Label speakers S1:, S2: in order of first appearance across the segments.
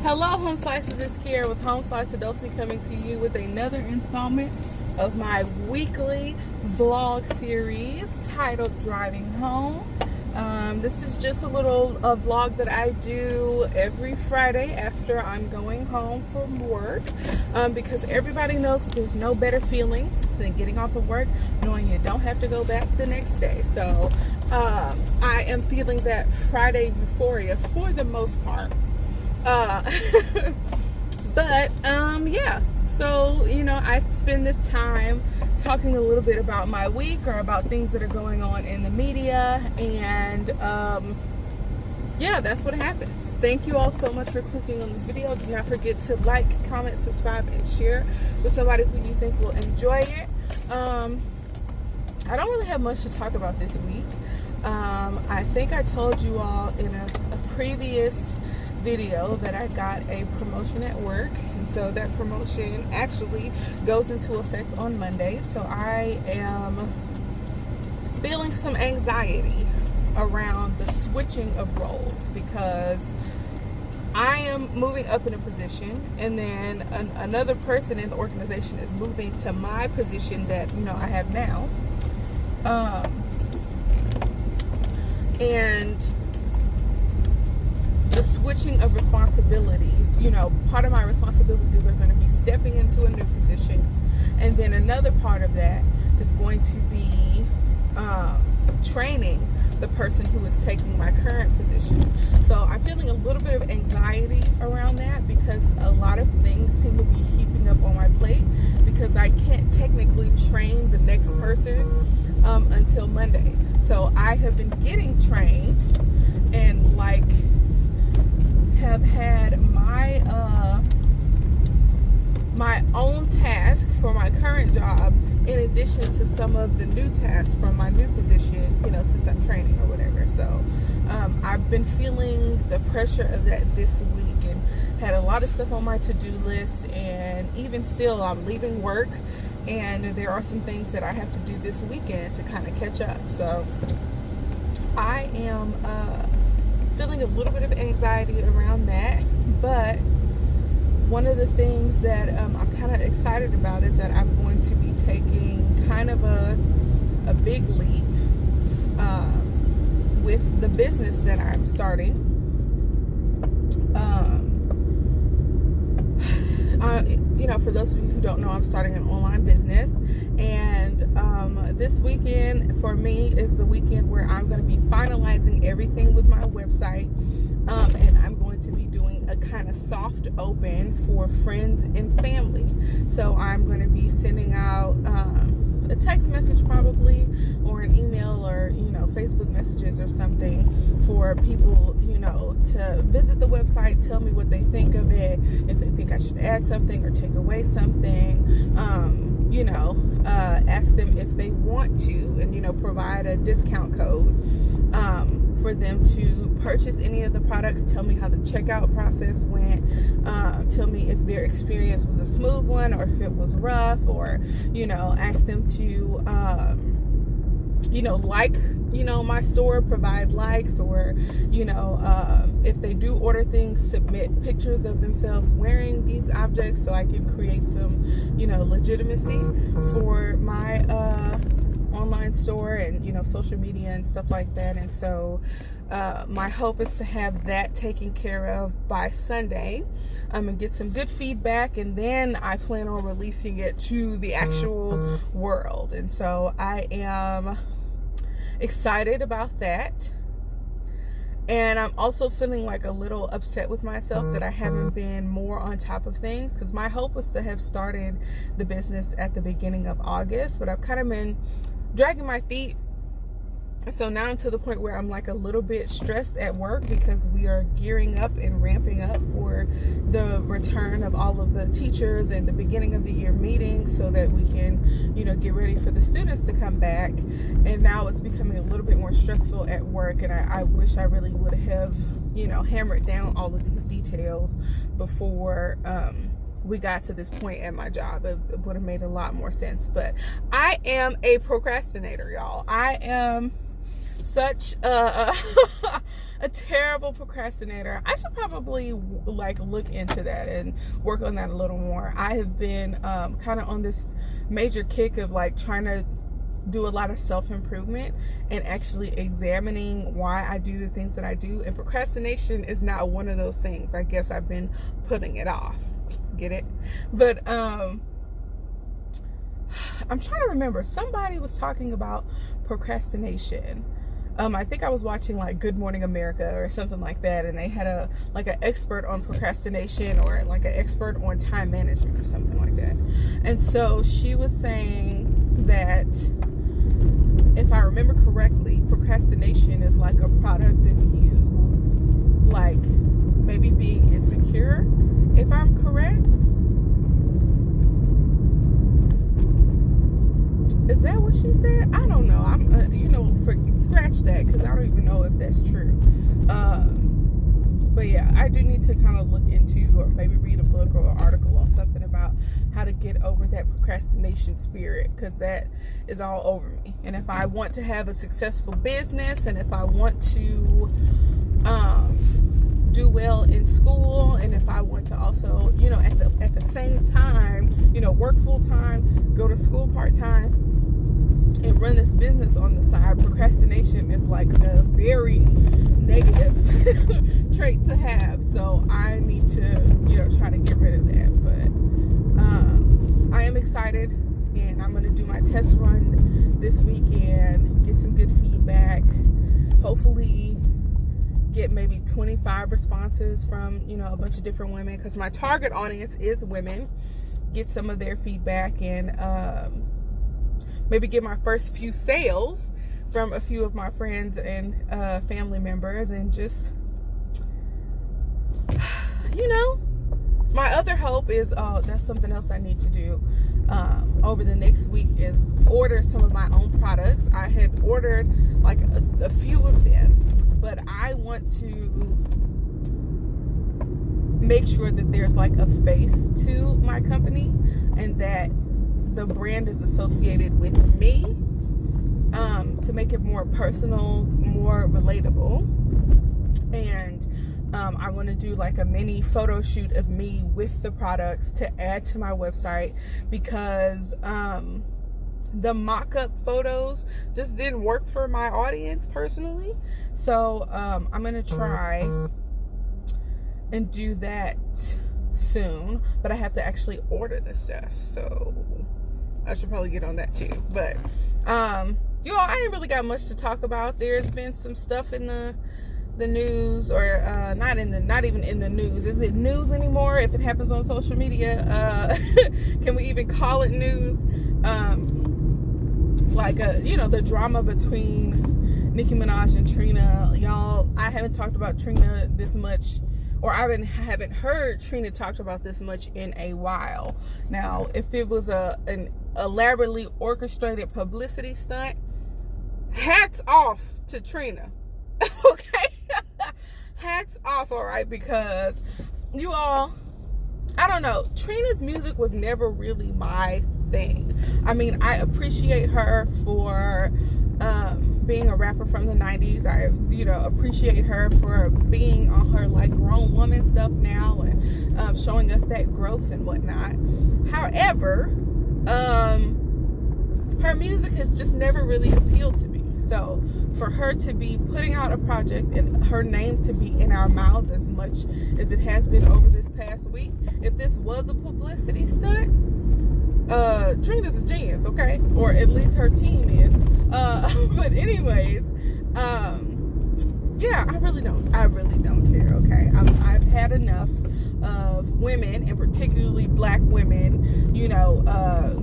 S1: Hello, Home Slices. It's Kiara with Home Slice Adulting coming to you with another installment of my weekly vlog series titled Driving Home. This is just a little vlog that I do every Friday after I'm going home from work, because everybody knows that there's no better feeling than getting off of work knowing you don't have to go back the next day. So I am feeling that Friday euphoria for the most part. Yeah, so I spend this time talking a little bit about my week or about things that are going on in the media, and yeah, that's what happens. Thank you all so much for clicking on this video. Do not forget to like, comment, subscribe, and share with somebody who you think will enjoy it. I don't really have much to talk about this week. I think I told you all in a previous video that I got a promotion at work, and so that promotion actually goes into effect on Monday. So I am feeling some anxiety around the switching of roles, because I am moving up in a position, and then another person in the organization is moving to my position that I have now, and the switching of responsibilities, part of my responsibilities are going to be stepping into a new position, and then another part of that is going to be training the person who is taking my current position. So I'm feeling a little bit of anxiety around that, because a lot of things seem to be heaping up on my plate, because I can't technically train the next person until Monday. So I have been getting trained and have had my own task for my current job, in addition to some of the new tasks from my new position, since I'm training or whatever. So I've been feeling the pressure of that this week, and had a lot of stuff on my to-do list, and even still I'm leaving work, and there are some things that I have to do this weekend to kind of catch up. So I am feeling a little bit of anxiety around that, but one of the things that I'm kind of excited about is that I'm going to be taking kind of a big leap with the business that I'm starting. For those of you who don't know, I'm starting an online business, and this weekend for me is the weekend where I'm going to be finalizing everything with my website, and I'm going to be doing a kind of soft open for friends and family. So I'm going to be sending out a text message probably, or an email, or Facebook messages or something for people to visit the website, tell me what they think of it, if they think I should add something or take away something, ask them if they want to, and provide a discount code for them to purchase any of the products. Tell me how the checkout process went, tell me if their experience was a smooth one or if it was rough, or ask them to my store, provide likes, or if they do order things, submit pictures of themselves wearing these objects, so I can create some legitimacy for my online store and social media and stuff like that. And so my hope is to have that taken care of by Sunday, and get some good feedback, and then I plan on releasing it to the actual world. And so I am excited about that, and I'm also feeling a little upset with myself that I haven't been more on top of things, because my hope was to have started the business at the beginning of August, but I've kind of been dragging my feet. So now I'm to the point where I'm a little bit stressed at work, because we are gearing up and ramping up for the return of all of the teachers and the beginning of the year meetings, so that we can get ready for the students to come back. And now it's becoming a little bit more stressful at work, and I wish I really would have hammered down all of these details before we got to this point at my job. It would have made a lot more sense. But I am a procrastinator, y'all. I am such a terrible procrastinator. I should probably like look into that and work on that a little more. I have been kind of on this major kick of like trying to do a lot of self-improvement and actually examining why I do the things that I do, and procrastination is not one of those things. I guess I've been putting it off. Get it? But I'm trying to remember, somebody was talking about procrastination. I think I was watching like Good Morning America or something like that, and they had an expert on procrastination, or like an expert on time management or something like that. And so she was saying that, if I remember correctly, procrastination is like a product of you like maybe being insecure, if I'm correct. Is that what she said? I don't know. I'm, scratch that, because I don't even know if that's true. But yeah, I do need to kind of look into, or maybe read a book or an article on something about how to get over that procrastination spirit, because that is all over me. And if I want to have a successful business, and if I want to do well in school, and if I want to also, at the same time, work full time, go to school part time, and run this business on the side, procrastination is like a very negative trait to have. So I need to, try to get rid of that. But I am excited, and I'm going to do my test run this weekend, get some good feedback, hopefully get maybe 25 responses from, a bunch of different women, because my target audience is women. Get some of their feedback, and maybe get my first few sales from a few of my friends and family members, and just, my other hope is, that's something else I need to do over the next week, is order some of my own products. I had ordered like a few of them, but I want to make sure that there's like a face to my company, and that the brand is associated with me, to make it more personal, more relatable. And I want to do like a mini photo shoot of me with the products to add to my website, because the mock-up photos just didn't work for my audience personally. So I'm gonna try and do that soon, but I have to actually order this stuff, so I should probably get on that too. But you all, I ain't really got much to talk about. There's been some stuff in the news, or not even in the news. Is it news anymore if it happens on social media? Can we even call it news? The drama between Nicki Minaj and Trina. Y'all, I haven't talked about Trina this much, or I haven't heard Trina talked about this much in a while. Now, if it was an elaborately orchestrated publicity stunt, hats off to Trina. Okay? Hats off, all right? Because you all, I don't know, Trina's music was never really my thing. I mean, I appreciate her for being a rapper from the 90s. I, appreciate her for being on her like grown woman stuff now, and showing us that growth and whatnot. However, her music has just never really appealed to me. So for her to be putting out a project and her name to be in our mouths as much as it has been over this past week, if this was a publicity stunt, Trina's a genius, okay? Or at least her team is. But anyways, yeah, I really don't care, okay? I've had enough of women, and particularly black women,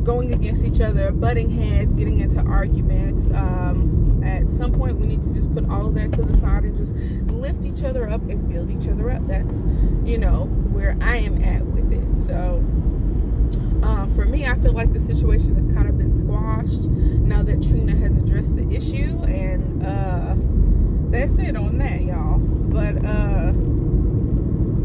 S1: going against each other, butting heads, getting into arguments. At some point, we need to just put all of that to the side and just lift each other up and build each other up. That's, where I am at with it. So, for me, I feel like the situation has kind of been squashed now that Trina has addressed the issue, and that's it on that, y'all. But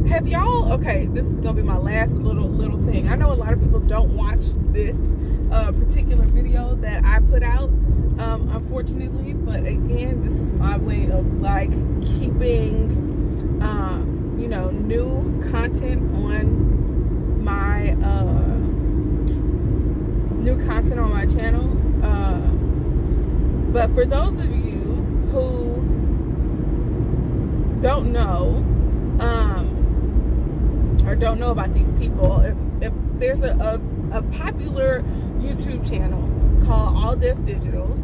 S1: have y'all, okay, this is gonna be my last little thing. I know a lot of people don't watch this particular video that I put out, unfortunately. But again, this is my way of like keeping new content on my channel. But for those of you who don't know or don't know about these people, if there's a popular YouTube channel called All Def Digital.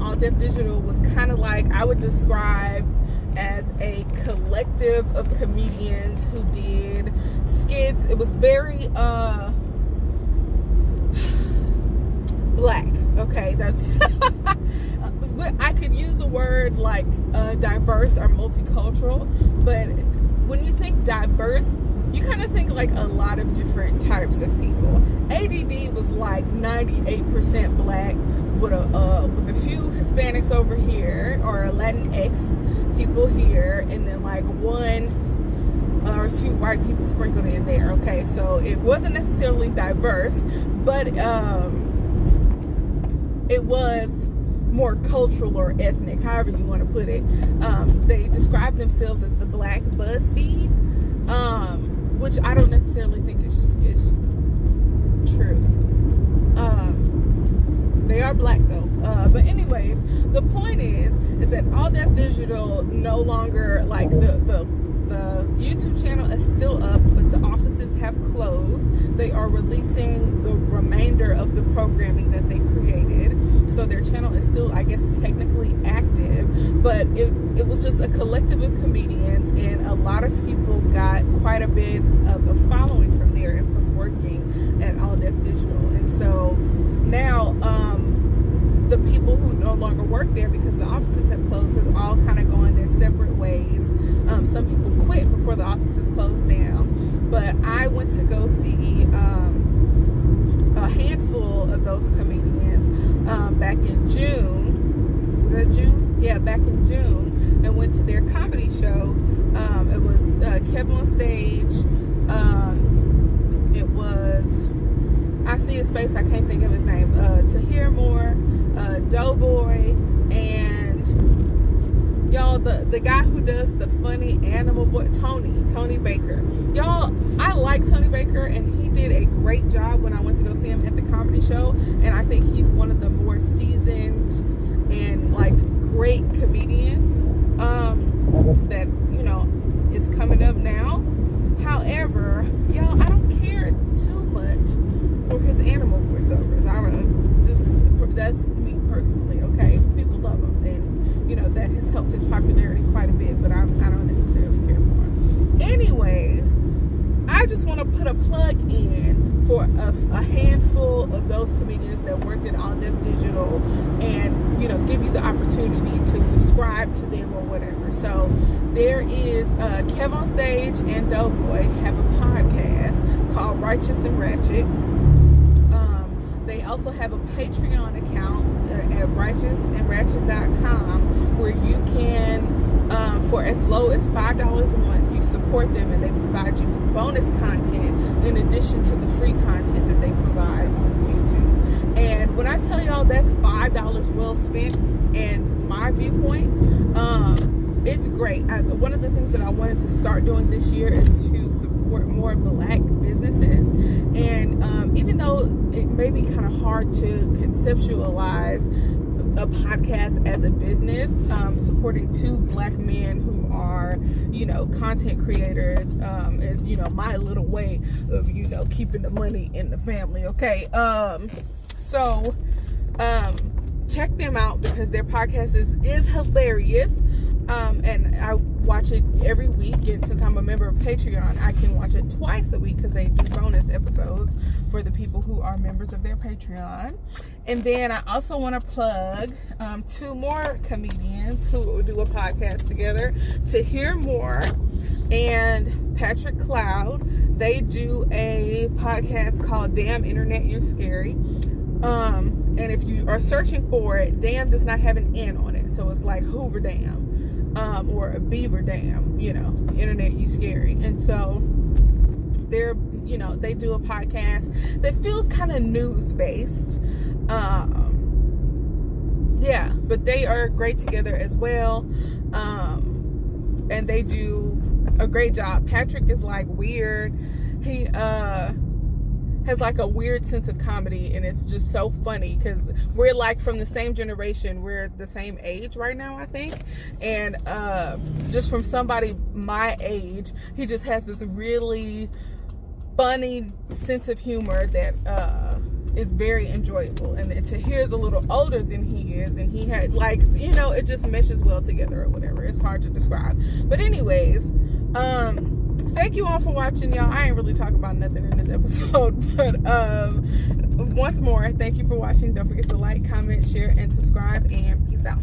S1: All Def Digital was kind of like, I would describe as a collective of comedians who did skits. It was very black. Okay, that's I could use a word like diverse or multicultural, but when you think diverse, you kind of think like a lot of different types of people. ADD was like 98% black with a few Hispanics over here, or Latinx people here, and then like one or two white people sprinkled in there. Okay, so it wasn't necessarily diverse, but it was more cultural or ethnic, however you want to put it. They describe themselves as the Black BuzzFeed, which I don't necessarily think is true. They are black though. But anyways, the point is that All Def Digital no longer, like, the YouTube channel is still up, but the offices have closed. They are releasing the remainder of the programming that they created. So their channel is still, I guess, technically active, but it was just a collective of comedians, and a lot of people got quite a bit of a following from there and from working at All Def Digital. And so now the people who no longer work there, because the offices have closed, has all kind of gone their separate ways. Some people quit before the offices closed down, but I went to go see a handful of those comedians back in June. Was that June? Yeah, back in June, and went to their comedy show. It was Kevin on Stage. It was, I see his face, I can't think of his name. To Hear More, Doughboy, and y'all, the guy who does the funny animal boy, Tony Baker. Y'all, I like Tony Baker, and he did a great job when I went to go see him at the comedy show, and I think he's one of the more seasoned and like great comedians that is coming up now. However, y'all, I don't care too much for his animal voiceovers. That's me personally, okay? People love him, and that has helped his popularity quite a bit, but I don't necessarily care for him. Anyways, I just want to put a plug in for a handful of those comedians that worked at All Def Digital, and give you the opportunity to subscribe to them or whatever. So there is Kev on Stage and Doughboy have a podcast called Righteous and Ratchet. They also have a Patreon account at righteousandratchet.com, where you can, for as low as $5 a month, you support them, and they provide you with bonus content in addition to the free content that they provide on YouTube. And when I tell y'all that's $5 well spent, in my viewpoint, it's great. One of the things that I wanted to start doing this year is to support more black businesses, and even though it may be kind of hard to conceptualize a podcast as a business, supporting two black men who are content creators is my little way of keeping the money in the family. Okay, so check them out, because their podcast is hilarious. And I watch it every week, and since I'm a member of Patreon, I can watch it twice a week, because they do bonus episodes for the people who are members of their Patreon. And then I also want to plug two more comedians who do a podcast together, To Hear More and Patrick Cloud. They do a podcast called Damn Internet, You're Scary. And if you are searching for it, damn does not have an N on it, so it's like Hoover Dam. Or a beaver dam, internet, you scary. And so they do a podcast that feels kind of news based. yeah, but they are great together as well. And they do a great job. Patrick is like weird. He has like a weird sense of comedy, and it's just so funny because we're like from the same generation. We're the same age right now, I think. And just from somebody my age, he just has this really funny sense of humor that is very enjoyable. And Tahir's a little older than he is, and he had like, you know, it just meshes well together or whatever. It's hard to describe. But anyways, thank you all for watching, y'all. I ain't really talking about nothing in this episode, but once more, thank you for watching. Don't forget to like, comment, share, and subscribe, and peace out.